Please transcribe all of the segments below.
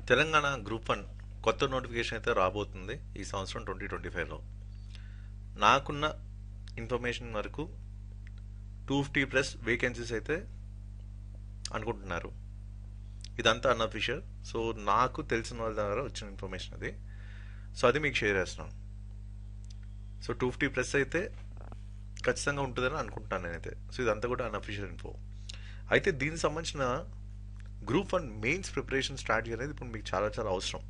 Telangana group one కొత్త notification అయితే రాబోతుంది ఈ సంవత్సరం 2025లో. నాకున్న ఇన్ఫర్మేషన్ వరకు 250+ వేకెన్సీస్ అయితే అనుకుంటున్నారు. ఇదంతా అన్అఫీషియల్. సో నాకు తెలిసిన వాళ్ళ ద్వారా వచ్చిన ఇన్ఫర్మేషన్ అది. సో అది మీకు షేర్ చేస్తున్నాను. సో 250+ అయితే ఖచ్చితంగా ఉంటుందని అనుకుంటున్నాను నేనైతే. సో ఇదంతా కూడా అన్అఫీషియల్ ఇన్ఫో. అయితే దీనికి సంబంధించిన group one mains preparation strategy అనేది ఇప్పుడు మీకు చాలా చాలా అవసరం.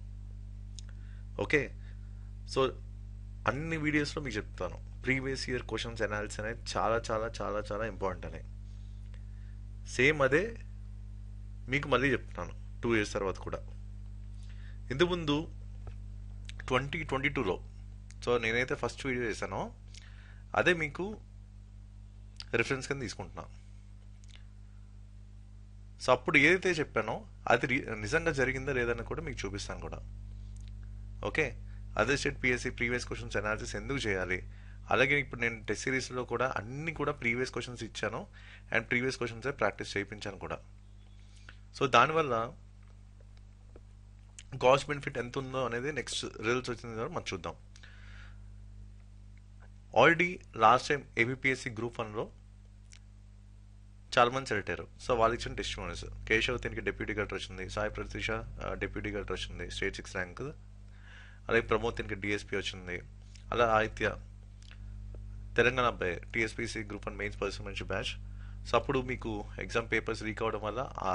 ఓకే, సో అన్ని వీడియోస్లో మీకు చెప్తాను ప్రీవియస్ ఇయర్ క్వశ్చన్స్ అనాలిసిస్ అనేది చాలా చాలా చాలా చాలా ఇంపార్టెంట్ అని. సేమ్ అదే మీకు మళ్ళీ చెప్తున్నాను 2 years తర్వాత కూడా. ఇంతకుముందు 2022లో సో నేనైతే ఫస్ట్ వీడియో చేశానో అదే మీకు రిఫరెన్స్ కింద తీసుకుంటున్నాను. సో అప్పుడు ఏదైతే చెప్పానో అది నిజంగా జరిగిందా లేదని కూడా మీకు చూపిస్తాను కూడా. ఓకే, అదే state PSC previous questions analysis ఎందుకు చేయాలి, అలాగే ఇప్పుడు నేను టెస్ట్ సిరీస్లో కూడా అన్ని కూడా ప్రీవియస్ క్వశ్చన్స్ ఇచ్చాను అండ్ ప్రీవియస్ క్వశ్చన్సే ప్రాక్టీస్ చేయించాను కూడా. సో దానివల్ల కాస్ట్ బెనిఫిట్ ఎంత ఉందో అనేది నెక్స్ట్ రిజల్ట్స్ వచ్చిన తర్వాత మనం చూద్దాం. Already last time APSC group వన్లో చాలా మంది సెలెక్ట్ అయ్యారు. సో వాళ్ళు ఇచ్చిన టెస్టిమోనీస్, కేశవ్ దీనికి డెప్యూటీ కలెక్టర్ వచ్చింది, సాయి ప్రతీష డెప్యూటీ కలెక్టర్ వచ్చింది స్టేట్ 6 ర్యాంక్, అలాగే ప్రమోద్ దీనికి డిఎస్పీ వచ్చింది, అలా ఆదిత్య తెలంగాణ అబ్బాయి టీఎస్పీసీ గ్రూప్ వన్ మెయిన్స్ పర్సన్షిప్ బ్యాచ్. సో అప్పుడు మీకు ఎగ్జామ్ పేపర్స్ లీక్ అవడం వల్ల ఆ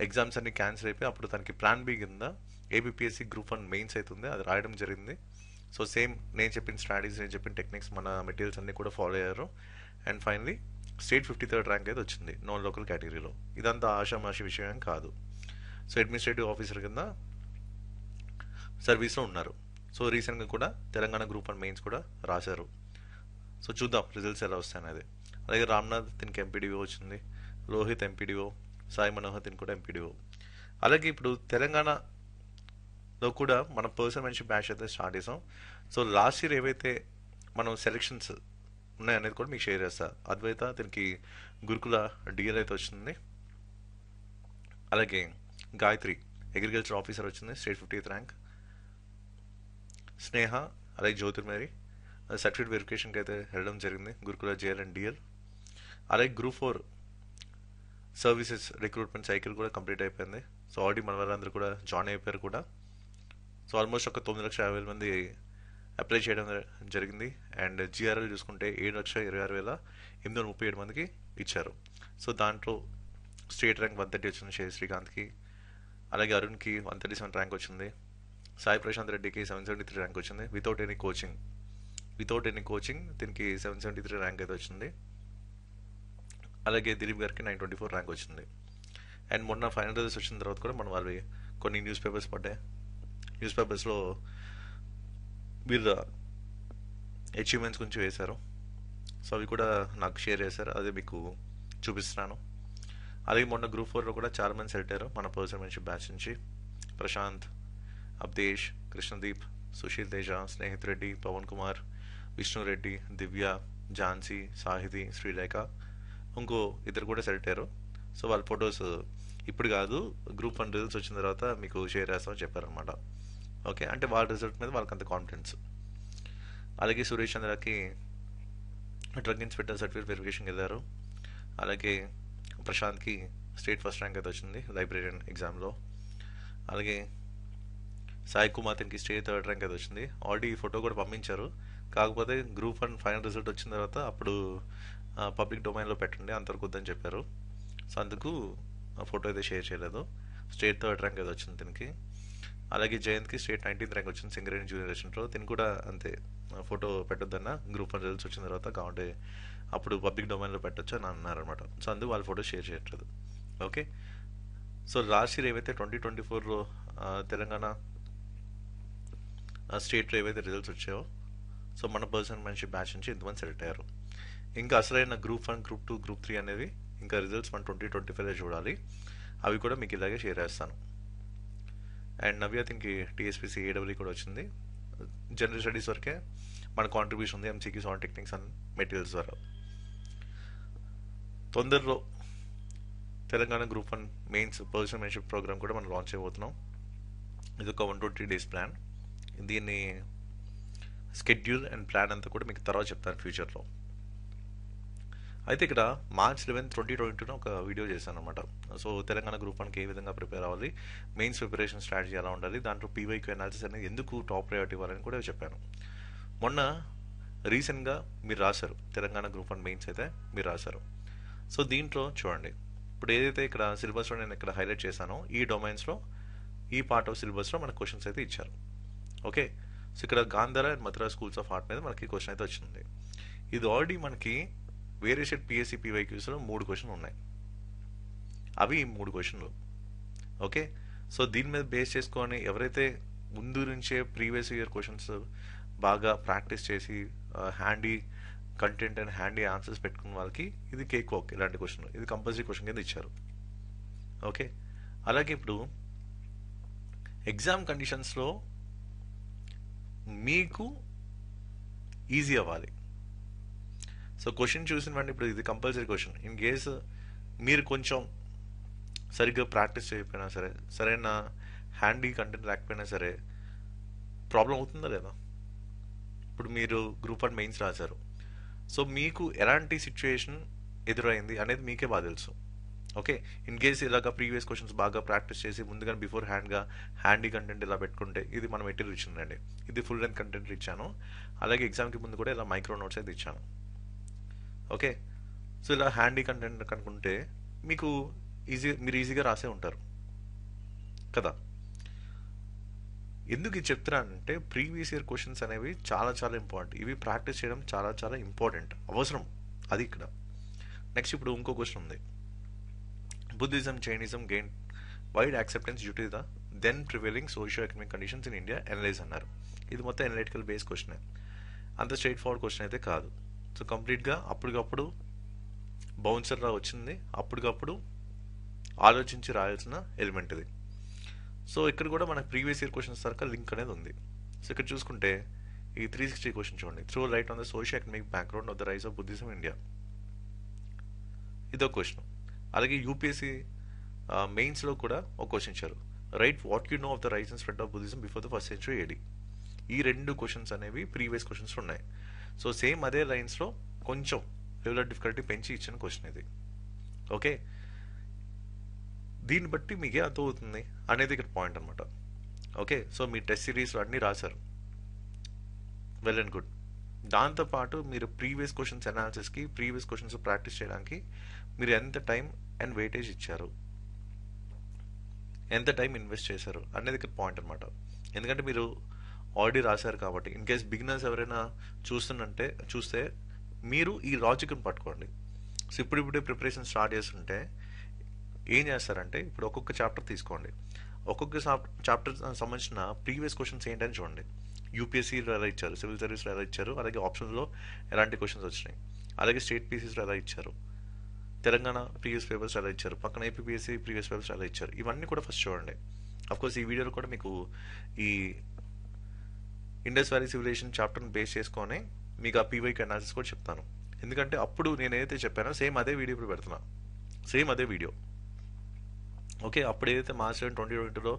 ఎగ్జామ్స్ అన్ని క్యాన్సిల్ అయిపోయి అప్పుడు తనకి ప్లాన్ బి కింద ఏపీఎస్సి గ్రూప్ వన్ మెయిన్స్ అవుతుంది, అది రాయడం జరిగింది. సో సేమ్ నేను చెప్పిన స్ట్రాటజీస్, నేను చెప్పిన టెక్నిక్స్, మన మెటీరియల్స్ అన్ని కూడా ఫాలో అయ్యారు and finally state 53rd rank అయితే వచ్చింది నాన్ లోకల్ కేటగిరీలో. ఇదంతా ఆషామాషి విషయం కాదు. సో అడ్మినిస్ట్రేటివ్ ఆఫీసర్ కింద సర్వీస్లో ఉన్నారు. సో రీసెంట్గా కూడా తెలంగాణ గ్రూప్ వన్ మెయిన్స్ కూడా రాశారు. సో చూద్దాం రిజల్ట్స్ ఎలా వస్తాయనేది. అలాగే రామ్నాథ్ దీనికి ఎంపీడీఓ వచ్చింది, లోహిత్ ఎంపీడీఓ, సాయి మనోహర్ దీనికి కూడా ఎంపీడీఓ. అలాగే ఇప్పుడు తెలంగాణలో కూడా మన పర్సన్షిప్ బ్యాచ్ అయితే స్టార్ట్ చేసాం. సో లాస్ట్ ఇయర్ ఏవైతే మనం సెలెక్షన్స్ ఉన్నాయనేది కూడా మీకు షేర్ చేస్తా. అద్వైత దీనికి గురుకుల డిఎల్ అయితే వచ్చింది, అలాగే గాయత్రి అగ్రికల్చర్ ఆఫీసర్ వచ్చింది స్టేట్ 50th ర్యాంక్, స్నేహ అలాగే జ్యోతిర్మేరి సర్టిఫికేట్ వెరిఫికేషన్కి అయితే వెళ్ళడం జరిగింది గురుకుల జేఎల్ అండ్ డిఎల్. అలాగే గ్రూప్ 4 సర్వీసెస్ రిక్రూట్మెంట్ సైకిల్ కూడా కంప్లీట్ అయిపోయింది. సో ఆల్రెడీ మన వాళ్ళందరూ కూడా జాయిన్ అయిపోయారు కూడా. సో ఆల్మోస్ట్ ఒక 9,50,000 మంది అప్లై చేయడం జరిగింది అండ్ జిఆర్ఎల్ చూసుకుంటే 7,26,837 మందికి ఇచ్చారు. సో దాంట్లో స్టేట్ ర్యాంక్ 130 వచ్చింది శ్రీకాంత్కి, అలాగే అరుణ్కి 137 ర్యాంక్ వచ్చింది, సాయి ప్రశాంత్ రెడ్డికి 773 ర్యాంక్ వచ్చింది వితౌట్ ఎనీ కోచింగ్ దీనికి 773 ర్యాంక్ అయితే వచ్చింది. అలాగే దిలీప్ గారికి 924 ర్యాంక్ వచ్చింది. అండ్ మొన్న ఫైనల్ రిజల్ట్స్ వచ్చిన తర్వాత కూడా మన వాళ్ళవి కొన్ని న్యూస్ పేపర్స్ పడ్డాయి. న్యూస్ పేపర్స్లో వీళ్ళ అచీవ్మెంట్స్ గురించి వేశారు. సో అవి కూడా నాకు షేర్ చేశారు, అదే మీకు చూపిస్తున్నాను. అలాగే మొన్న గ్రూప్ 4లో కూడా చాలా మంది సెలెక్ట్ అయ్యారు మన పర్సన్షిప్ బ్యాచ్ నుంచి. ప్రశాంత్, అబ్దేష్, కృష్ణదీప్, సుశీల్ తేజ, స్నేహిత్ రెడ్డి, పవన్ కుమార్, విష్ణు రెడ్డి, దివ్య, ఝాన్సీ, సాహితి, శ్రీలేఖ, ఇంకో ఇద్దరు కూడా సెలెక్ట్ అయ్యారు. సో వాళ్ళ ఫొటోస్ ఇప్పుడు కాదు గ్రూప్ 1 రిజల్ట్స్ వచ్చిన తర్వాత మీకు షేర్ చేస్తామని చెప్పారనమాట. ఓకే, అంటే వాళ్ళ రిజల్ట్ మీద వాళ్ళకి అంత కాన్ఫిడెన్స్. అలాగే సురేష్ చంద్రకి డ్రగ్ ఇన్స్పెక్టర్ సర్టిఫికేట్ వెరిఫికేషన్కి వెళ్ళారు. అలాగే ప్రశాంత్కి స్టేట్ 1st ర్యాంక్ అయితే వచ్చింది లైబ్రేరియన్ ఎగ్జామ్లో. అలాగే సాయి కుమార్ దీనికి స్టేట్ 3rd ర్యాంక్ అయితే వచ్చింది. ఆల్రెడీ ఈ ఫోటో కూడా పంపించారు, కాకపోతే గ్రూప్ 1 ఫైనల్ రిజల్ట్ వచ్చిన తర్వాత అప్పుడు పబ్లిక్ డొమైన్లో పెట్టండి అంతవరకు వద్దని చెప్పారు. సో అందుకు ఆ ఫోటో అయితే షేర్ చేయలేదు. స్టేట్ 3rd ర్యాంక్ అయితే వచ్చింది దీనికి. అలాగే జయంత్కి స్టేట్ 19th ర్యాంక్ వచ్చింది సింగరేణి జూనియర్ అసిస్టెంట్లో. దీనికి కూడా అంతే ఫోటో పెట్టొద్దన్న గ్రూప్ 1 రిజల్ట్స్ వచ్చిన తర్వాత, కావాలంటే అప్పుడు పబ్లిక్ డొమైన్లో పెట్టొచ్చు అని అన్నారనమాట. సో అందుకు వాళ్ళ ఫోటో షేర్ చేయట్లేదు. ఓకే, సో లాస్ట్ ఇయర్ ఏవైతే 2024లో తెలంగాణ స్టేట్లో ఏవైతే రిజల్ట్స్ వచ్చాయో సో మన పర్సన్షిప్ బ్యాచ్ నుంచి ఇంతమంది సెలెక్ట్ అయ్యారు. ఇంకా అసలైన గ్రూప్ 1, గ్రూప్ 2, గ్రూప్ 3 అనేది ఇంకా రిజల్ట్స్ మన 2025లో చూడాలి. అవి కూడా మీకు ఇలాగే షేర్ చేస్తాను. అండ్ నవ్య దీనికి టీఎస్పీసీ ఏడబ్ల్యూ కూడా వచ్చింది. జనరల్ స్టడీస్ వరకే మన కాంట్రిబ్యూషన్ ఉంది MCQs on techniques and materials ద్వారా. తొందరలో తెలంగాణ గ్రూప్ 1 మెయిన్స్ పర్సన్షిప్ ప్రోగ్రామ్ కూడా మనం లాంచ్ చేయబోతున్నాం. ఇది ఒక 120 days ప్లాన్. దీన్ని స్కెడ్యూల్ అండ్ ప్లాన్ అంతా కూడా మీకు తర్వాత చెప్తాను ఫ్యూచర్లో. అయితే ఇక్కడ March 11, 2022 ఒక వీడియో చేశాను అనమాట. సో తెలంగాణ గ్రూప్ 1కి ఏ విధంగా ప్రిపేర్ అవ్వాలి, మెయిన్స్ ప్రిపరేషన్ స్ట్రాటజీ ఎలా ఉండాలి, దాంట్లో పీవైక్యూ అనాలిసిస్ అనేది ఎందుకు టాప్ ప్రయారిటీ ఇవ్వాలని కూడా చెప్పాను. మొన్న రీసెంట్గా మీరు రాశారు, తెలంగాణ గ్రూప్ 1 మెయిన్స్ అయితే మీరు రాశారు. సో దీంట్లో చూడండి, ఇప్పుడు ఏదైతే ఇక్కడ సిలబస్లో నేను ఇక్కడ హైలైట్ చేశానో ఈ డొమైన్స్లో ఈ పార్ట్ ఆఫ్ సిలబస్లో మనకు క్వశ్చన్స్ అయితే ఇచ్చారు. ఓకే, సో ఇక్కడ Gandhara and Madras schools of art మీద మనకి క్వశ్చన్ అయితే వచ్చింది. ఇది ఆల్రెడీ మనకి వేరే షెట్ పిఎస్సి పీవైక్యూస్లో 3 క్వశ్చన్లు ఉన్నాయి. అవి 3 క్వశ్చన్లు. ఓకే, సో దీని మీద బేస్ చేసుకొని ఎవరైతే ముందు నుంచే ప్రీవియస్ ఇయర్ క్వశ్చన్స్ బాగా ప్రాక్టీస్ చేసి handy content and handy answers పెట్టుకున్న వాళ్ళకి ఇది కేక్ వాక్ ఇలాంటి క్వశ్చన్, ఇది కంపల్సరీ క్వశ్చన్ కింద ఇచ్చారు. ఓకే, అలాగే ఇప్పుడు ఎగ్జామ్ కండిషన్స్లో మీకు ఈజీ అవ్వాలి. సో క్వశ్చన్ చూసిన వెంటనే ఇప్పుడు ఇది కంపల్సరీ క్వశ్చన్. ఇన్ కేసు మీరు కొంచెం సరిగ్గా ప్రాక్టీస్ చేయకపోయినా సరే, సరైన హ్యాండీ కంటెంట్ లేకపోయినా సరే ప్రాబ్లం అవుతుందా లేదా? ఇప్పుడు మీరు గ్రూప్ 1 మెయిన్స్ రాశారు, సో మీకు ఎలాంటి సిచ్యువేషన్ ఎదురైంది అనేది మీకే బాగా తెలుసు. ఓకే, ఇన్ కేసు ఇలాగా ప్రీవియస్ క్వశ్చన్స్ బాగా ప్రాక్టీస్ చేసి ముందుగా బిఫోర్ హ్యాండీ కంటెంట్ ఇలా పెట్టుకుంటే, ఇది మన మెటీరియల్ ఇచ్చిందండి, ఇది ఫుల్ లెంత్ కంటెంట్ ఇచ్చాను, అలాగే ఎగ్జామ్కి ముందు కూడా ఇలా మైక్రో నోట్స్ అయితే ఇచ్చాను. ఓకే, సో ఇలా హ్యాండీ కంటెంట్ కనుక్కుంటే మీరు ఈజీగా రాసే ఉంటారు కదా. ఎందుకు ఇది చెప్తున్నానంటే ప్రీవియస్ ఇయర్ క్వశ్చన్స్ అనేవి చాలా చాలా ఇంపార్టెంట్. ఇవి ప్రాక్టీస్ చేయడం చాలా చాలా ఇంపార్టెంట్, అవసరం అది ఇక్కడ. నెక్స్ట్ ఇప్పుడు ఇంకో క్వశ్చన్ ఉంది. Buddhism, Jainism gain wide acceptance due to the then prevailing socio economic conditions in India analyse అన్నారు. ఇది మొత్తం అనలిటికల్ బేస్ క్వశ్చన్, అంత స్ట్రైట్ ఫార్వర్డ్ క్వశ్చన్ అయితే కాదు. సో కంప్లీట్గా అప్పటికప్పుడు బౌన్సర్ రా వచ్చింది, అప్పటికప్పుడు ఆలోచించి రాయాల్సిన ఎలిమెంట్ ఇది. సో ఇక్కడ కూడా మనకు ప్రీవియస్ ఇయర్ క్వశ్చన్స్ తరక లింక్ అనేది ఉంది. సో ఇక్కడ చూసుకుంటే ఈ 360 క్వశ్చన్ చూడండి, throw light on the socio economic background of the rise of Buddhism in India, ఇదో క్వశ్చన్. అలాగే యూపీఎస్సీ మెయిన్స్లో కూడా ఒక క్వశ్చన్ ఇచ్చారు, write what you know of the rise and spread of Buddhism before the 1st century AD. ఈ 2 questions అనేవి previous questions ఉన్నాయి. So same అదే లైన్స్లో కొంచెం లెవెల్ ఆఫ్ డిఫికల్టీ పెంచి ఇచ్చిన క్వశ్చన్ ఇది. ఓకే, దీన్ని బట్టి మీకే అర్థమవుతుంది అనేది ఇక్కడ పాయింట్ అనమాట. ఓకే, సో మీ టెస్ట్ సిరీస్లో అన్నీ రాశారు, వెల్ అండ్ గుడ్. దాంతోపాటు మీరు ప్రీవియస్ క్వశ్చన్స్ అనాలిసిస్కి, ప్రీవియస్ క్వశ్చన్స్ ప్రాక్టీస్ చేయడానికి మీరు ఎంత టైం అండ్ వెయిటేజ్ ఇచ్చారు, ఎంత టైం ఇన్వెస్ట్ చేశారు అనేది ఇక్కడ పాయింట్ అనమాట. ఎందుకంటే మీరు ఆల్రెడీ రాశారు కాబట్టి, ఇన్ కేస్ బిగినర్స్ ఎవరైనా చూస్తే మీరు ఈ లాజిక్ని పట్టుకోండి. సో ఇప్పుడిప్పుడే ప్రిపరేషన్ స్టార్ట్ చేస్తుంటే ఏం చేస్తారంటే, ఇప్పుడు ఒక్కొక్క చాప్టర్ తీసుకోండి, ఒక్కొక్క చాప్టర్ సంబంధించిన ప్రీవియస్ క్వశ్చన్స్ ఏంటని చూడండి. యూపీఎస్సీలో ఎలా ఇచ్చారు, సివిల్ సర్వీస్లో ఎలా ఇచ్చారు, అలాగే ఆప్షన్లో ఎలాంటి క్వశ్చన్స్ వచ్చినాయి, అలాగే స్టేట్ పీసీస్లో ఎలా ఇచ్చారు, తెలంగాణ ప్రీవియస్ పేపర్స్ ఎలా ఇచ్చారు, పక్కన ఏపీఎస్సీ ప్రీవియస్ పేపర్స్ ఎలా ఇచ్చారు, ఇవన్నీ కూడా ఫస్ట్ చూడండి. అఫ్కోర్స్ ఈ వీడియోలో కూడా మీకు ఈ ఇండస్ వ్యాలీ సివిలైజేషన్ చాప్టర్ని బేస్ చేసుకొని మీకు ఆ పీవైక్యూ అనాలిసిస్ కూడా చెప్తాను. ఎందుకంటే అప్పుడు నేను ఏదైతే చెప్పానో సేమ్ అదే వీడియో ఇప్పుడు పెడుతున్నా, సేమ్ అదే వీడియో. ఓకే, అప్పుడు ఏదైతే March 11, 2022లో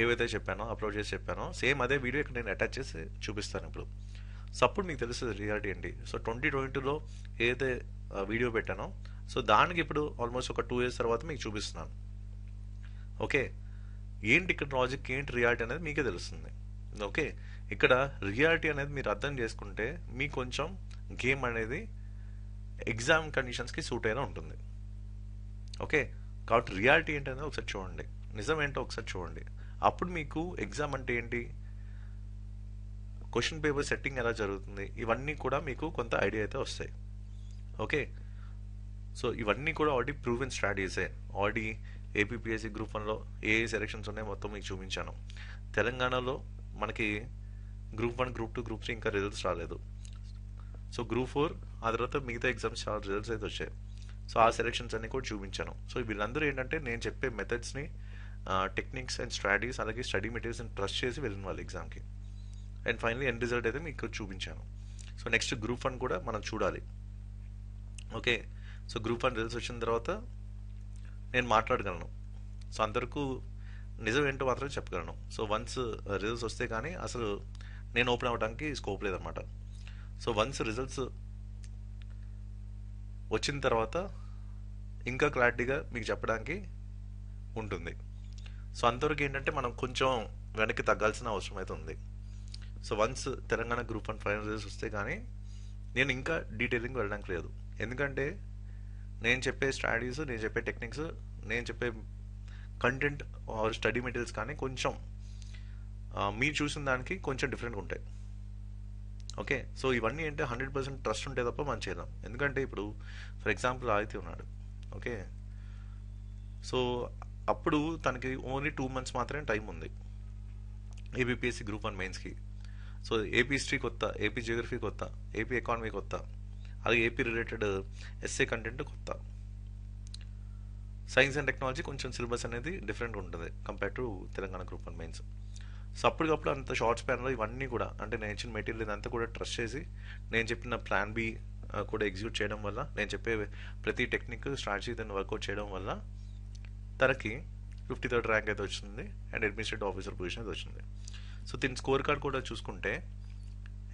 ఏవైతే చెప్పానో, అప్లోడ్ చేసి చెప్పానో, సేమ్ అదే వీడియో ఇక్కడ నేను అటాచ్ చేసి చూపిస్తాను ఇప్పుడు. సో అప్పుడు మీకు తెలుస్తుంది రియాలిటీ ఏంటి. సో 2022లో ఏదైతే వీడియో పెట్టానో, సో దానికి ఇప్పుడు ఆల్మోస్ట్ ఒక 2 years తర్వాత మీకు చూపిస్తున్నాను. ఓకే, ఏంటి ఇక్కడ లాజిక్, ఏంటి రియాలిటీ అనేది మీకే తెలుస్తుంది. ఓకే, ఇక్కడ రియాలిటీ అనేది మీరు అర్థం చేసుకుంటే మీకు కొంచెం గేమ్ అనేది ఎగ్జామ్ కండిషన్స్కి సూట్ అయినా ఉంటుంది. ఓకే, కాబట్టి రియాలిటీ ఏంటనేది ఒకసారి చూడండి, నిజం ఏంటో ఒకసారి చూడండి. అప్పుడు మీకు ఎగ్జామ్ అంటే ఏంటి, క్వశ్చన్ పేపర్ సెట్టింగ్ ఎలా జరుగుతుంది, ఇవన్నీ కూడా మీకు కొంత ఐడియా అయితే వస్తాయి. ఓకే, సో ఇవన్నీ కూడా ఆల్రెడీ ప్రూవెన్ స్ట్రాటజీసే. ఆల్రెడీ ఏపీఎస్సీ గ్రూప్ 1లో ఏ సెలెక్షన్స్ ఉన్నాయో మొత్తం మీకు చూపించాను. తెలంగాణలో మనకి గ్రూప్ 1, గ్రూప్ 2, గ్రూప్ 3 ఇంకా రిజల్ట్స్ రాలేదు. సో గ్రూప్ 4 ఆ తర్వాత మిగతా ఎగ్జామ్స్ చాలా రిజల్ట్స్ అయితే వచ్చాయి. సో ఆ సెలెక్షన్స్ అన్ని కూడా చూపించాను. సో వీళ్ళందరూ ఏంటంటే నేను చెప్పే మెథడ్స్ని, టెక్నిక్స్ అండ్ స్ట్రాటజీస్, అలాగే స్టడీ మెటీరియల్స్ని ట్రస్ట్ చేసి వెళ్ళిన వాళ్ళు ఎగ్జామ్కి. అండ్ ఫైనలీ ఎండ్ రిజల్ట్ అయితే మీకు చూపించాను. సో నెక్స్ట్ గ్రూప్ 1 కూడా మనం చూడాలి. ఓకే, సో గ్రూప్ 1 రిజల్ట్స్ వచ్చిన తర్వాత నేను మాట్లాడగలను. సో అంతవరకు నిజం ఏంటో మాత్రం చెప్పగలను. సో వన్స్ రిజల్ట్స్ వస్తే కానీ అసలు నేను ఓపెన్ అవ్వడానికి స్కోప్ లేదనమాట. సో వన్స్ రిజల్ట్స్ వచ్చిన తర్వాత ఇంకా క్లారిటీగా మీకు చెప్పడానికి ఉంటుంది. సో అంతవరకు ఏంటంటే మనం కొంచెం వెనక్కి తగ్గాల్సిన అవసరం అయితే ఉంది. So once Telangana group 1 final results వస్తే కానీ నేను ఇంకా డీటెయిలింగ్ వెళ్ళడానికి లేదు. ఎందుకంటే నేను చెప్పే స్ట్రాటజీస్, నేను చెప్పే టెక్నిక్స్, నేను చెప్పే కంటెంట్ ఆర్ స్టడీ మెటీరియల్స్ కానీ కొంచెం మీరు చూసిన దానికి కొంచెం డిఫరెంట్గా ఉంటాయి. ఓకే, సో ఇవన్నీ అంటే 100% ట్రస్ట్ ఉంటే తప్ప మనం చేయలేం. ఎందుకంటే ఇప్పుడు ఫర్ ఎగ్జాంపుల్ ఆదిత్య ఉన్నాడు. ఓకే, సో అప్పుడు తనకి ఓన్లీ 2 months మాత్రమే టైం ఉంది ఏబిపిఎస్సి గ్రూప్ 1 మెయిన్స్కి. సో ఏపీ హిస్టరీ కొత్త, ఏపీ జియోగ్రఫీ కొత్త, ఏపీ ఎకానమీ కొత్త, అలాగే ఏపీ రిలేటెడ్ ఎస్ఏ కంటెంట్ కొత్త. సైన్స్ అండ్ టెక్నాలజీ కొంచెం సిలబస్ అనేది డిఫరెంట్గా ఉంటుంది compare to Telangana group 1 mains. So అప్పటికప్పుడు అంత షార్ట్ స్పాన్లో ఇవన్నీ కూడా అంటే నేను ఇచ్చిన మెటీరియల్ ఇదంతా కూడా ట్రస్ట్ చేసి నేను చెప్పిన ప్లాన్ బి కూడా ఎగ్జిక్యూట్ చేయడం వల్ల, నేను చెప్పే ప్రతి టెక్నిక్ స్ట్రాటజీ దాన్ని వర్కౌట్ చేయడం వల్ల తనకి 53rd ర్యాంక్ అయితే వచ్చింది అండ్ అడ్మినిస్ట్రేటివ్ ఆఫీసర్ పొజిషన్ అయితే వచ్చింది. సో దీని స్కోర్ కార్డ్ కూడా చూసుకుంటే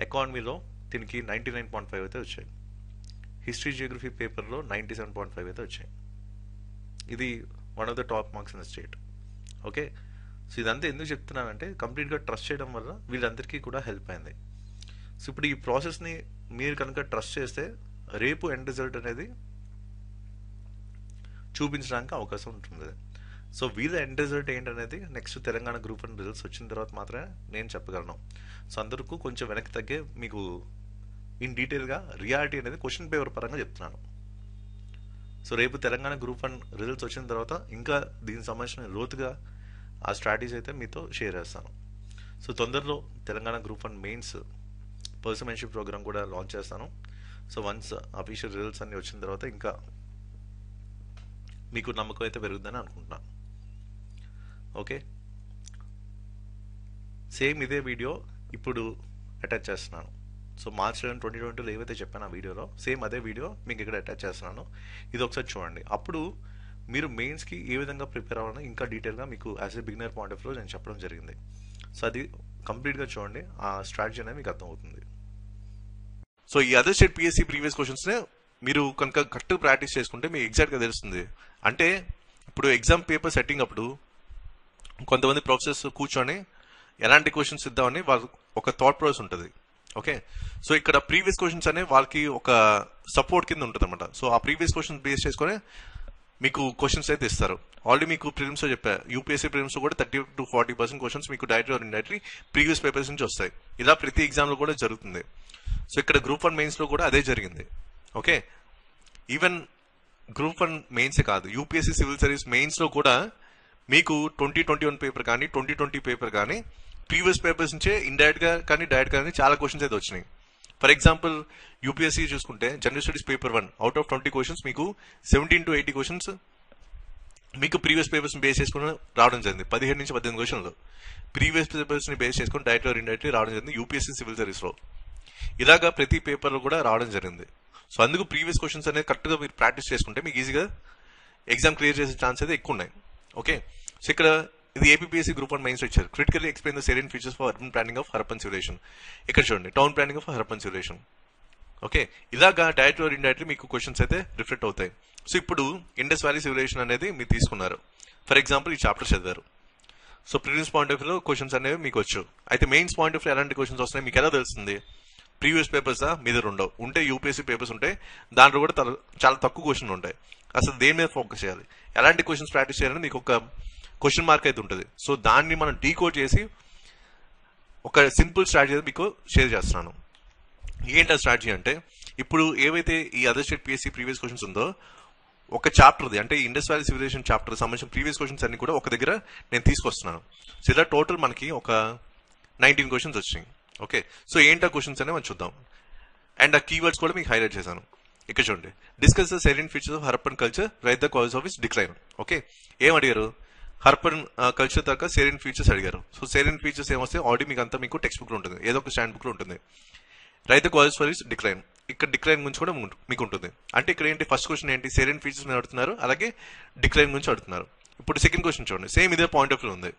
ఎకానమీలో దీనికి 99.5 అయితే వచ్చాయి, హిస్టరీ జియోగ్రఫీ పేపర్లో 97.5 అయితే వచ్చాయి. ఇది one of the top marks in the state. Okay, so ఇదంతా ఎందుకు చెప్తున్నానంటే కంప్లీట్గా ట్రస్ట్ చేయడం వల్ల వీళ్ళందరికీ కూడా హెల్ప్ అయింది. సో ఇప్పుడు ఈ ప్రాసెస్ని మీరు కనుక ట్రస్ట్ చేస్తే రేపు ఎండ్ రిజల్ట్ అనేది చూపించడానికి అవకాశం ఉంటుంది. సో వీళ్ళ ఎండ్ రిజల్ట్ ఏంటనేది నెక్స్ట్ తెలంగాణ గ్రూప్ 1 రిజల్ట్స్ వచ్చిన తర్వాత మాత్రమే నేను చెప్పగలను. సో అందరికీ కొంచెం వెనక్కి తగ్గే మీకు ఇన్ డీటెయిల్గా రియాలిటీ అనేది క్వశ్చన్ పేపర్ పరంగా చెప్తున్నాను. సో రేపు తెలంగాణ గ్రూప్ 1 రిజల్ట్స్ వచ్చిన తర్వాత ఇంకా దీనికి సంబంధించిన లోతుగా ఆ స్ట్రాటజీ అయితే మీతో షేర్ చేస్తాను. సో తొందరలో Telangana group 1 mains personal mentorship programme కూడా లాంచ్ చేస్తాను. సో వన్స్ అఫీషియల్ రిజల్ట్స్ అన్ని వచ్చిన తర్వాత ఇంకా మీకు నమ్మకం అయితే పెరుగుతుందని అనుకుంటున్నాను. ఓకే, సేమ్ ఇదే వీడియో ఇప్పుడు అటాచ్ చేస్తున్నాను. సో మార్చ్ 2022లో ఏవైతే చెప్పాను ఆ వీడియోలో సేమ్ అదే వీడియో మీకు ఇక్కడ అటాచ్ చేస్తున్నాను. ఇది ఒకసారి చూడండి. అప్పుడు మీరు మెయిన్స్కి ఏ విధంగా ప్రిపేర్ అవ్వాలని ఇంకా డీటెయిల్గా మీకు as a beginner point of view నేను చెప్పడం జరిగింది. సో అది కంప్లీట్గా చూడండి, ఆ స్ట్రాటజీ అనేది మీకు అర్థమవుతుంది. సో ఈ అదర్ స్టేట్ పిఎస్సి ప్రీవియస్ క్వశ్చన్స్నే మీరు కనుక కరెక్ట్గా ప్రాక్టీస్ చేసుకుంటే మీకు ఎగ్జాక్ట్గా తెలుస్తుంది. అంటే ఇప్పుడు ఎగ్జామ్ పేపర్ సెట్టింగ్ అప్పుడు కొంతమంది ప్రొఫెసర్స్ కూర్చొని ఎలాంటి క్వశ్చన్స్ ఇద్దామని వాళ్ళకి ఒక థాట్ ప్రాసెస్ ఉంటుంది. ఓకే, సో ఇక్కడ ప్రీవియస్ క్వశ్చన్స్ అనే వాళ్ళకి ఒక సపోర్ట్ కింద ఉంటుంది అనమాట. సో ఆ ప్రీవియస్ క్వశ్చన్స్ బేస్ చేసుకొని మీకు క్వశ్చన్స్ అయితే ఇస్తారు. ఆల్రెడీ మీకు ప్రిలిమ్స్లో చెప్పా, యూపీఎస్సీ ప్రిలిమ్స్ కూడా 30 to 40% క్వశ్చన్స్ మీకు direct or indirectly previous papers నుంచి వస్తాయి. ఇలా ప్రతి ఎగ్జామ్లో కూడా జరుగుతుంది. సో ఇక్కడ గ్రూప్ 1 మెయిన్స్లో కూడా అదే జరిగింది. ఓకే, ఈవెన్ గ్రూప్ 1 మెయిన్సే కాదు, యూపీఎస్సీ సివిల్ సర్వీస్ మెయిన్స్లో కూడా మీకు 2021 పేపర్ కానీ 2020 పేపర్ కానీ ప్రీవియస్ పేపర్స్ నుంచే ఇండైరెక్ట్గా కానీ డైరెక్ట్ కానీ చాలా క్వశ్చన్స్ అయితే వచ్చినాయి. ఫర్ ఎగ్జాంపుల్ యూపీఎస్సీ చూసుకుంటే general studies paper 1 out of 20 questions మీకు 17 to 80 క్వశ్చన్స్ మీకు ప్రీవియస్ పేపర్స్ బేస్ చేసుకుని రావడం జరిగింది. 17 నుంచి 18 క్వశ్చన్లు ప్రీవియస్ పేపర్స్ ని బేస్ చేసుకుని డైరెక్ట్ ఆర్ ఇండైరెక్ట్లీ రావడం జరిగింది యూపీఎస్సీ సివిల్ సర్వీస్ లో. ఇలాగా ప్రతి పేపర్లో కూడా రావడం జరిగింది. సో అందుకు ప్రీవియస్ క్వశ్చన్స్ అనేది కరెక్ట్గా మీరు ప్రాక్టీస్ చేసుకుంటే మీకు ఈజీగా ఎగ్జామ్ క్లియర్ చేసే ఛాన్స్ అయితే ఎక్కువ ఉన్నాయి. ఓకే, సో ఇక్కడ ఇది ఏపీఎస్సీ గ్రూప్ 1 మెయిన్స్ ఇచ్చారు. Critically explain the salient features for urban planning of Harappan civilization. ఇక్కడ చూడండి, town planning of Harappan civilization. Okay, ఇలాగా డైరెక్ట్ ఆర్ ఇండైరెక్ట్లీ మీకు క్వశ్చన్స్ అయితే రిఫ్లెక్ట్ అవుతాయి. సో ఇప్పుడు ఇండస్ వ్యాలీ సివిలైజేషన్ అనేది మీరు తీసుకున్నారు. ఫర్ ఎగ్జాంపుల్ ఈ చాప్టర్ చదివారు. సో ప్రిలిమ్స్ పాయింట్ ఆఫ్ వ్యూలో క్వశ్చన్స్ అనేవి మీకు వచ్చు. అయితే మెయిన్స్ పాయింట్ ఆఫ్ వ్యూ ఎలాంటి క్వశ్చన్స్ వస్తున్నాయి మీకు ఎలా తెలుస్తుంది? ప్రీవియస్ పేపర్స్ మీద ఉండవు, ఉంటే యూపీఎస్సీ పేపర్స్ ఉంటాయి, దాంట్లో కూడా చాలా తక్కువ క్వశ్చన్ ఉంటాయి. అసలు దేని మీద ఫోకస్ చేయాలి, ఎలాంటి క్వశ్చన్స్ ప్రాక్టీస్ చేయాలని మీకు ఒక క్వశ్చన్ మార్క్ అయితే ఉంటుంది. సో దాన్ని మనం డీకోడ్ చేసి ఒక సింపుల్ స్ట్రాటజీ మీకు షేర్ చేస్తున్నాను. ఏంటి ఆ స్ట్రాటజీ అంటే, ఇప్పుడు ఏవైతే ఈ other state PSC previous questions ఉందో ఒక చాప్టర్ది అంటే ఇండస్ వ్యాలీ సివిలైజేషన్ చాప్టర్ సంబంధించిన ప్రీవియస్ క్వశ్చన్స్ అన్ని కూడా ఒక దగ్గర నేను తీసుకొస్తున్నాను. సో ఇలా టోటల్ మనకి ఒక 19 క్వశ్చన్స్ వచ్చినాయి. ఓకే, సో ఏంటా క్వశ్చన్స్ అనేవి మనం చూద్దాం. అండ్ ఆ కీవర్డ్స్ కూడా మీకు హైలైట్ చేశాను. ఇక్కడ చూడండి, discuss the salient features of Harappan culture, right the cause of its decline. Okay, ఏం అడిగారు? హరప్పన్ కల్చర్ దాకా సెలియెంట్ ఫీచర్స్ అడిగారు. సో సెలియెంట్ ఫీచర్స్ ఏమొస్తే ఆల్రెడీ మీకు అంతా మీకు టెక్స్ట్ బుక్ లో ఉంటుంది, ఏదో ఒక స్టాండ్ బుక్ లో ఉంటుంది. Right the causes for its decline, ఇక్కడ డిక్లైన్ గురించి కూడా మీకు ఉంటుంది. అంటే ఇక్కడ ఏంటి, ఫస్ట్ క్వశ్చన్ ఏంటి, సెలియెంట్ ఫీచర్స్ అడుగుతున్నారు, అలాగే డిక్లైన్ గురించి అడుగుతున్నారు. ఇప్పుడు సెకండ్ క్వశ్చన్ చూడండి, సేమ్ ఇదే పాయింట్ ఆఫ్ వ్యూ ఉంది.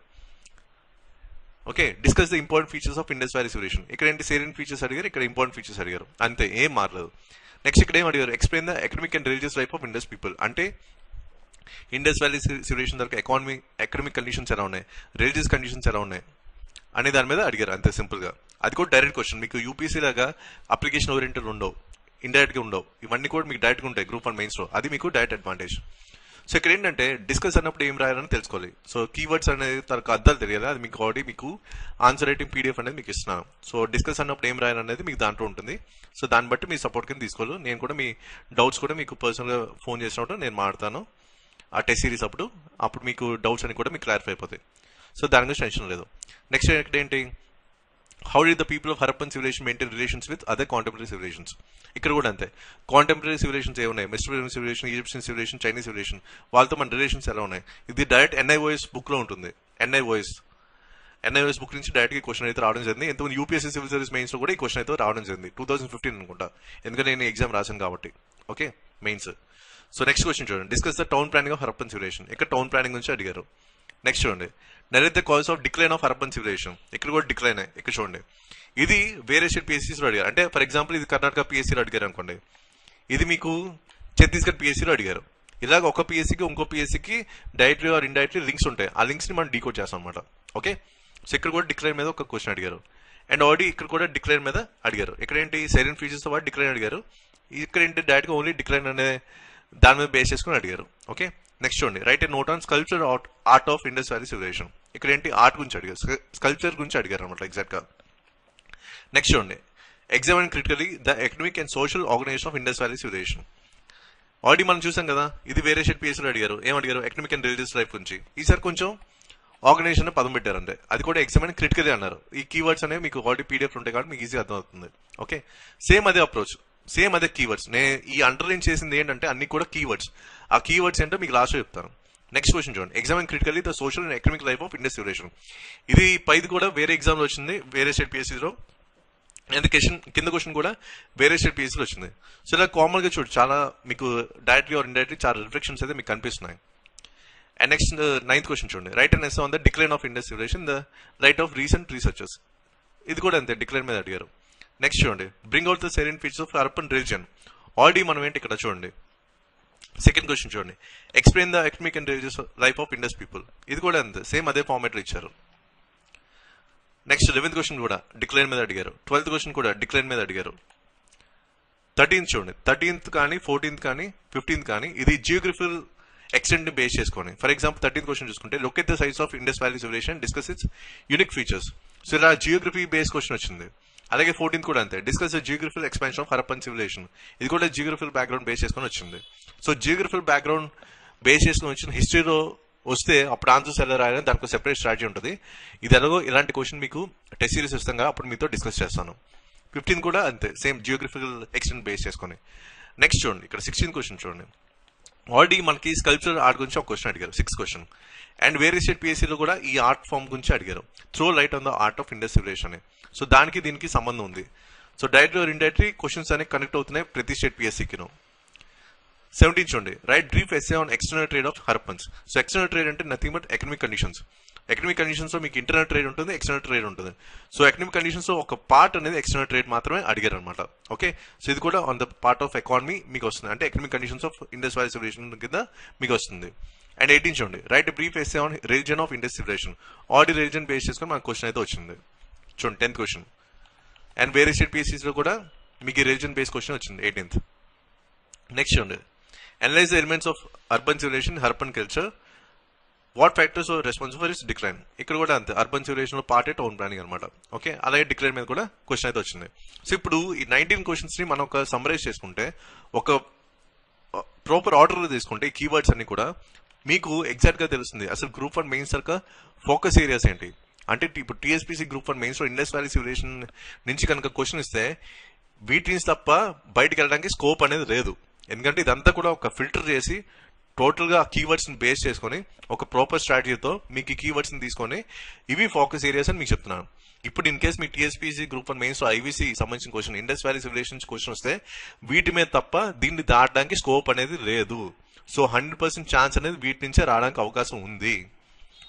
Okay, discuss the important features of Indus valley Civilisation. ఇక్కడ ఏంటి సేరియన్ ఫీచర్స్ అడిగారు, ఇక్కడ ఇంపార్టెంట్ ఫీచర్స్ అడిగారు, అంతే, ఏం మారలేదు. నెక్స్ట్ ఇక్కడ ఏం అడిగారు, explain the economic and religious life of Indus people. అంటే ఇండస్ వ్యాలీ సివిలైజేషన్ దగ్గర ఎకనామిక్ కండిషన్స్ ఎలా ఉన్నాయి, రిలీజియస్ కండిషన్స్ ఎలా ఉన్నాయి అనే దాని మీద అడిగారు, అంతే సింపుల్ గా. అది కూడా డైరెక్ట్ క్వశ్చన్, మీకు యూపీసీ లాగా అప్లికేషన్ ఓరియంటెడ్ ఉండవు, ఇండైరెక్ట్ గా ఉండవు, ఇవన్నీ కూడా మీకు డైరెక్ట్ గా ఉంటాయి గ్రూప్ 1 మెయిన్స్ లో, అది మీకు డైరెక్ట్ అడ్వాంటేజ్. సో ఇక్కడ ఏంటంటే డిస్కస్ అన్నప్పుడు ఏం రాయాలని తెలుసుకోవాలి. సో కీవర్డ్స్ అనేది తనకు అర్థాలు తెలియాలి, అది మీకు ఆల్రెడీ మీకు ఆన్సర్ రైటింగ్ పీడిఎఫ్ అనేది మీకు ఇస్తున్నాను. సో డిస్కస్ అన్నప్పుడు ఏం రాయాలనేది మీకు దాంట్లో ఉంటుంది. సో దాన్ని బట్టి మీ సపోర్ట్ కింద తీసుకోవాలి. నేను కూడా మీ డౌట్స్ కూడా మీకు పర్సనల్గా ఫోన్ చేసినప్పుడు నేను మాట్లాడతాను ఆ టెస్ట్ సిరీస్ అప్పుడు మీకు డౌట్స్ అని కూడా మీకు క్లారిఫై అయిపోతాయి. సో దాని గురించి టెన్షన్ లేదు. నెక్స్ట్ ఇక్కడ ఏంటి, how did the people of Harappan civilization maintain relations with other contemporary civilizations. ఇక్కడ కూడా అంతే, కాంటెంపరీ సివిలైజేషన్స్ ఏమున్నాయి, Mesopotamian civilization, Egyptian civilization, Chinese civilization, వాళ్ళతో మన రిలేషన్స్ ఎలా ఉన్నాయి, ఇది డైరెక్ట్ ఎన్ఐఓఎస్ బుక్ లో ఉంటుంది. ఎన్ఐఓఎస్ బుక్ నుంచి డైరెక్ట్ గా క్వశ్చన్ అయితే రావడం జరిగింది. ఎంతమంది యూపీఎస్సీ సివిల్ సర్వీస్ మెయిన్స్ లో కూడా ఈ క్వశ్చన్ అయితే రావడం జరిగింది 2015 అనుకుంటా, ఎందుకంటే నేను ఎగ్జామ్ రాశాను కాబట్టి. Okay, mains. So next question చూడండి, discuss the town planning of Harappan civilization. ఇక్కడ టౌన్ ప్లానింగ్ గురించి అడిగారు. నెక్స్ట్ చూడండి, narrate the cause of decline of Harappan civilization. ఇక్కడ కూడా డిక్లైన్. ఇక్కడ చూడండి, ఇది వేరే స్టేట్ పిఎస్సీస్ లో అడిగారు. అంటే ఫర్ ఎగ్జాంపుల్ ఇది కర్ణాటక పిఎస్సీలో అడిగారు అనుకోండి, ఇది మీకు ఛత్తీస్గఢ్ పిఎస్సీలో అడిగారు. ఇలాగ ఒక పిఎస్సీకి ఇంకో పిఎస్సీకి డైరెక్ట్లీ ఆర్ ఇండైరెక్ట్లీ లింక్స్ ఉంటాయి, ఆ లింక్స్ ని మనం డీకోడ్ చేస్తాం అనమాట. ఓకే, సో ఇక్కడ కూడా డిక్లైన్ మీద ఒక క్వశ్చన్ అడిగారు. అండ్ ఆల్రెడీ ఇక్కడ కూడా డిక్లైన్ మీద అడిగారు. ఇక్కడ ఏంటి సైలెంట్ ఫీచర్స్ తో పాటు డిక్లైన్ అడిగారు. ఇక్కడ ఏంటి డైరెక్ట్ గా ఓన్లీ డిక్లైన్ అనే దాని మీద బేస్ చేసుకుని అడిగారు. ఓకే, నెక్స్ట్ చూడండి, write a note on sculpture art of Indus valley Civilisation. ఇక్కడ ఏంటి ఆర్ట్ గురించి అడిగారు, స్కల్ప్చర్ గురించి అడిగారు అనమాట ఎగ్జాక్ట్ గా. నెక్స్ట్ చూడండి, examine critically the economic and social organisation of Indus valley Civilisation. Already మనం చూసాం కదా, ఇది వేరే షెడ్ పిఎస్సీలో అడిగారు. ఏమడిగారు, ఎకనామిక్ అండ్ రిలీజియస్ లైఫ్ గురించి. ఈసారి కొంచెం ఆర్గనైజేషన్ పదం పెట్టారు అంతే, అది కూడా ఎగ్జామిన్ క్రిటికలీ అన్నారు. ఈ కీవర్డ్స్ అనేవి మీకు ఆల్రెడీ పీడిఎఫ్ ఉంటాయి కాబట్టి మీకు ఈజీ అర్థమవుతుంది. ఓకే, సేమ్ అదే అప్రోచ్, సేమ్ అదే కీవర్డ్స్. నేను ఈ అండర్లైన్ చేసింది ఏంటంటే అన్ని కూడా కీవర్డ్స్. ఆ కీవర్డ్స్ ఏంటో మీకు లాస్ట్ లో చెప్తాను. నెక్స్ట్ క్వశ్చన్ చూడండి, examine critically the social and economic life of Indus Civilisation. ఇది పైది కూడా వేరే ఎగ్జామ్ లో వచ్చింది, వేరే స్టేట్ పిఎస్సీలో. అండ్ కింద క్వశ్చన్ కూడా వేరే స్టేట్ పిఎస్సీలో వచ్చింది. సో ఇలా కామన్ గా చూడు, చాలా మీకు డైరెక్ట్లీ ఆర్ ఇండైరెక్ట్లీ చాలా రిఫ్లెక్షన్స్ అయితే మీకు కనిపిస్తున్నాయి. అండ్ నెక్స్ట్ 9th క్వశ్చన్ చూడండి, write an essay on the decline of Indus civilization the right of recent researchers. ఇది కూడా అంతే, డిక్లైన్ మీద అడిగారు. నెక్స్ట్ చూడండి, bring out the salient features of urban religion. Already మనం ఏంటి ఇక్కడ చూడండి, సెకండ్ క్వశ్చన్ చూడండి, explain the economic and religious life of Indus people. ఇది కూడా అంతే, సేమ్ అదే ఫార్మాట్ లో ఇచ్చారు. నెక్స్ట్ 11th క్వశ్చన్ కూడా డిక్లైన్ మీద అడిగారు. 12th క్వశ్చన్ కూడా డిక్లైన్ మీద అడిగారు. 13th చూడండి, 13th కానీ 14th కానీ 15th కానీ ఇది జియోగ్రఫికల్ ఎక్స్టెంట్ ని బేస్ చేసుకొని. ఫర్ ఎగ్జాంపుల్ 13th క్వశ్చన్ చూసుకుంటే, look at the sites of Indus valley Civilisation, discuss its unique features. So ఇలా జియోగ్రఫీ బేస్ క్వశ్చన్ వచ్చింది. అలాగే 14th కూడా అంతే, discuss the geographical expansion of Harappan civilisation. ఇది కూడా జియోగ్రఫికల్ బ్యాక్గ్రౌండ్ బేస్ చేసుకొని వచ్చింది. సో జియోగ్రఫికల్ బ్యాక్గ్రౌండ్ బేస్ చేసుకుని వచ్చిన హిస్టరీలో వస్తే అప్పుడు ఆన్సర్స్ ఎలా రాయాలని దానికి సెపరేట్ స్ట్రాటజీ ఉంటుంది. ఇది ఎలాగో ఇలాంటి క్వశ్చన్ మీకు టెస్ట్ సిరీస్ ఇస్తాగా అప్పుడు మీతో డిస్కస్ చేస్తాను. 15th కూడా అంతే, సేమ్ జియోగ్రఫికల్ ఎక్స్టెంట్ బేస్ చేసుకొని. నెక్స్ట్ చూడండి, ఇక్కడ 16th క్వశ్చన్ చూడండి, ఆల్రెడీ మనకి స్కల్ప్చర్ ఆర్ట్ గురించి ఒక క్వశ్చన్ అడిగారు, 6th క్వశ్చన్. అండ్ వేరే స్టేట్ పిఎస్సీలో కూడా ఈ ఆర్ట్ ఫామ్ గురించి అడిగారు, throw light on the art of Indus civilization. So దానికి దీనికి సంబంధం ఉంది. So direct or indirectly questions అనేవి కనెక్ట్ అవుతున్నాయి ప్రతి స్టేట్ పిఎస్సీకి. 17th చూడండి, write brief essay on external trade of Harappans. So external trade అంటే nothing but economic conditions. Economic conditions లో మీకు ఇంటర్నల్ ట్రేడ్ ఉంటుంది, ఎక్స్టర్నల్ ట్రేడ్ ఉంటుంది. సో ఎకనామిక్ కండిషన్స్ లో ఒక పార్ట్ అనేది ఎక్స్టర్నల్ ట్రేడ్ మాత్రమే అడిగారు అనమాట. ఓకే, సో ఇది కూడా on the part of economy మీకు వస్తుంది, అంటే economic conditions of Indus valley Civilisation కింద మీకు వస్తుంది. అండ్ 18th చూడండి, write brief essay on religion of Indus Civilisation. Already religion base చేసుకొని మనకు క్వశ్చన్ అయితే వచ్చింది చూడండి, 10th క్వశ్చన్. అండ్ వేరే స్టేట్ పిఎస్సీస్ లో కూడా మీకు రిలీజన్ బేస్ క్వశ్చన్ వచ్చింది 18th. నెక్స్ట్ చూడండి, analyse the elements of urban civilisation, Harappan culture, what factors are responsible for its decline. ఇక్కడ కూడా అంతే, అర్బన్ సివిలైజేషన్ లో పార్ట్ టౌన్ ప్లానింగ్ అనమాట. ఓకే, అలాగే డిక్లైన్ మీద కూడా క్వశ్చన్ అయితే వచ్చింది. సో ఇప్పుడు ఈ 19 క్వశ్చన్స్ ని మనం ఒక సమ్మరైజ్ చేసుకుంటే, ఒక ప్రాపర్ ఆర్డర్ లో తీసుకుంటే ఈ కీవర్డ్స్ అన్ని కూడా మీకు ఎగ్జాక్ట్ గా తెలుస్తుంది అసలు గ్రూప్ 1 మెయిన్స్ యొక్క ఫోకస్ ఏరియాస్ ఏంటి. అంటే ఇప్పుడు టీఎస్పీసీ గ్రూప్ 1 మెయిన్స్ లో ఇండస్ వ్యాలీ సివిలైజేషన్ నుంచి కనుక క్వశ్చన్ ఇస్తే వీటిని తప్ప బయటకు వెళ్ళడానికి స్కోప్ అనేది లేదు. ఎందుకంటే ఇదంతా కూడా ఒక ఫిల్టర్ చేసి టోటల్ గా కీవర్డ్స్ ని బేస్ చేసుకొని ఒక ప్రాపర్ స్ట్రాటజీతో మీకు ఈ కీవర్డ్స్ ని తీసుకొని ఇవి ఫోకస్ ఏరియాస్ అని మీకు చెప్తున్నాను. ఇప్పుడు ఇన్ కేసు మీ టీఎస్పీసీ గ్రూప్ 1 మెయిన్స్ లో ఐవీసీ సంబంధించిన question, Indus valley Civilisation question వస్తే వీటి మీద తప్ప దీన్ని దాటడానికి స్కోప్ అనేది లేదు. సో 100% ఛాన్స్ అనేది వీటి నుంచే రావడానికి అవకాశం ఉంది.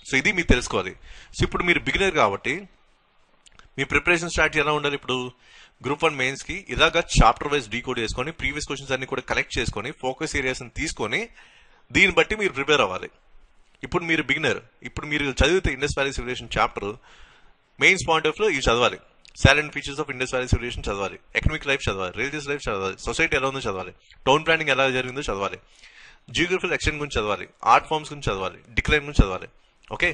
సో ఇది మీరు తెలుసుకోవాలి. సో ఇప్పుడు మీరు బిగినర్ కాబట్టి మీ ప్రిపరేషన్ స్ట్రాటజీ ఎలా ఉండాలి? ఇప్పుడు గ్రూప్ 1 మెయిన్స్ కి ఇలాగా చాప్టర్ వైజ్ డీకోడ్ చేసుకొని ప్రీవియస్ క్వశ్చన్స్ అన్ని కూడా కలెక్ట్ చేసుకొని ఫోకస్ ఏరియాస్ తీసుకొని దీన్ని బట్టి మీరు ప్రిపేర్ అవ్వాలి. ఇప్పుడు మీరు బిగినర్, ఇప్పుడు మీరు చదివితే Indus valley Civilisation chapter mains point of లో ఇవి చదవాలి. Salient features of Indus valley Civilisation చదవాలి, ఎకనామిక్ లైఫ్ చదవాలి, రిలీజియస్ లైఫ్ చదవాలి, సొసైటీ ఎలా ఉందో చదవాలి, టౌన్ ప్లానింగ్ ఎలా జరిగిందో చదవాలి, జియోగ్రఫికల్ ఎక్స్టెంట్ గురించి చదవాలి, ఆర్ట్ ఫార్మ్స్ గురించి చదవాలి, డిక్లైన్ గురించి చదవాలి. ఓకే,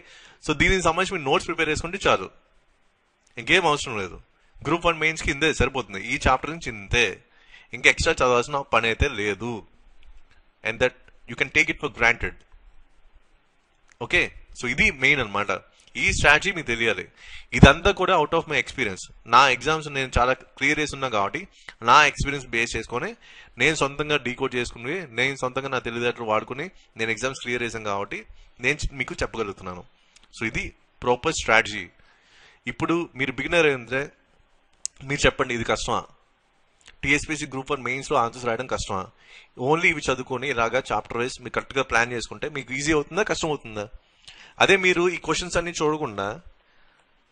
సో దీనికి సంబంధించి మీరు నోట్స్ ప్రిపేర్ చేసుకుంటే చాలు, ఇంకేం అవసరం లేదు. గ్రూప్ 1 మెయిన్స్ కి ఇంతే సరిపోతుంది. ఈ చాప్టర్ నుంచి ఇంతే, ఇంకా ఎక్స్ట్రా చదవాల్సిన పని అయితే లేదు. And that you can take it for granted. Okay, so ఇది మెయిన్ అనమాట. ఈ స్ట్రాటజీ మీకు తెలియాలి. ఇదంతా కూడా అవుట్ ఆఫ్ మై ఎక్స్పీరియన్స్. నా ఎగ్జామ్స్ నేను చాలా క్లియర్ చేసి ఉన్నా కాబట్టి నా ఎక్స్పీరియన్స్ బేస్ చేసుకొని నేను సొంతంగా డీకోడ్ చేసుకుని నేను సొంతంగా నా తెలివితేటలు వాడుకుని నేను ఎగ్జామ్స్ క్లియర్ చేశాను కాబట్టి నేను మీకు చెప్పగలుగుతున్నాను. సో ఇది ప్రాపర్ స్ట్రాటజీ. ఇప్పుడు మీరు బిగినర్ అయితే మీరు చెప్పండి, ఇది కష్టమా? టీఎస్పీసీ గ్రూప్ 1 మెయిన్స్ లో ఆన్సర్స్ రాయడం కష్టమా? ఓన్లీ ఇవి చదువుకొని ఇలాగా చాప్టర్ వైజ్ మీరు కరెక్ట్ గా ప్లాన్ చేసుకుంటే మీకు ఈజీ అవుతుందా, కష్టం అవుతుందా? అదే మీరు ఈ క్వశ్చన్స్ అన్ని చూడకుండా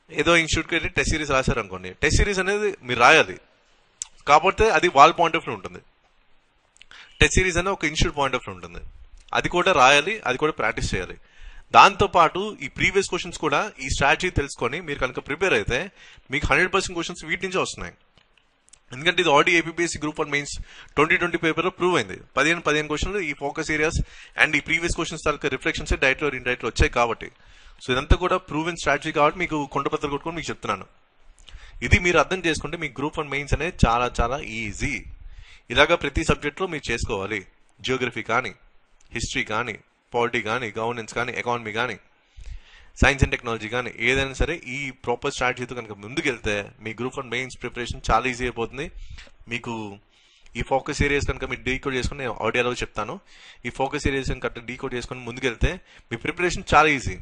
ఏదో ఇన్స్టిట్యూట్కి వెళ్ళి టెస్ట్ సిరీస్ రాశారు అనుకోండి, టెస్ట్ సిరీస్ అనేది మీరు రాయాలి, కాకపోతే అది వాళ్ళ పాయింట్ ఆఫ్ వ్యూ ఉంటుంది. టెస్ట్ సిరీస్ అనేది ఒక ఇన్స్టిట్యూట్ పాయింట్ ఆఫ్ వ్యూ ఉంటుంది, అది కూడా రాయాలి, అది కూడా ప్రాక్టీస్ చేయాలి. దాంతోపాటు ఈ ప్రీవియస్ క్వశ్చన్స్ కూడా ఈ స్ట్రాటజీ తెలుసుకొని మీరు కనుక ప్రిపేర్ అయితే మీకు 100% క్వశ్చన్స్ వీటి నుంచే వస్తున్నాయి. ఎందుకంటే ఇది ఆల్రెడీ ఏపీఎస్సీ గ్రూప్ 1 మెయిన్స్ 2020 పేపర్లో ప్రూవ్ అయింది. 15 క్వశ్చన్లు ఈ ఫోకస్ ఏరియాస్ అండ్ ఈ ప్రీవియస్ క్వశ్చన్స్ తాలూకా రిఫ్లెక్షన్స్ డైరెక్ట్ లో ఇండైరెక్ట్ లో వచ్చాయి కాబట్టి. సో ఇదంతా కూడా ప్రూవెన్ స్ట్రాటజీ కాబట్టి మీకు కొండపత్ర కొట్టుకొని మీకు చెప్తున్నాను. ఇది మీరు అర్థం చేసుకుంటే మీ గ్రూప్ 1 మెయిన్స్ అనేది చాలా చాలా ఈజీ. ఇలాగా ప్రతి సబ్జెక్ట్లో మీరు చేసుకోవాలి. జియోగ్రఫీ కానీ, హిస్టరీ కానీ, పాలిటీ కానీ, గవర్నెన్స్ కానీ, ఎకానమీ కానీ, సైన్స్ అండ్ టెక్నాలజీ కానీ, ఏదైనా సరే ఈ ప్రాపర్ స్ట్రాటజీతో కనుక ముందుకెళ్తే మీ గ్రూప్ 1 మెయిన్స్ ప్రిపరేషన్ చాలా ఈజీ అయిపోతుంది. మీకు ఈ ఫోకస్ ఏరియాస్ కనుక మీరు డీకోడ్ చేసుకుని ఆడియోలో చెప్తాను, ఈ ఫోకస్ ఏరియాస్ కనుక డీకోడ్ చేసుకుని ముందుకెళ్తే మీ ప్రిపరేషన్ చాలా ఈజీ.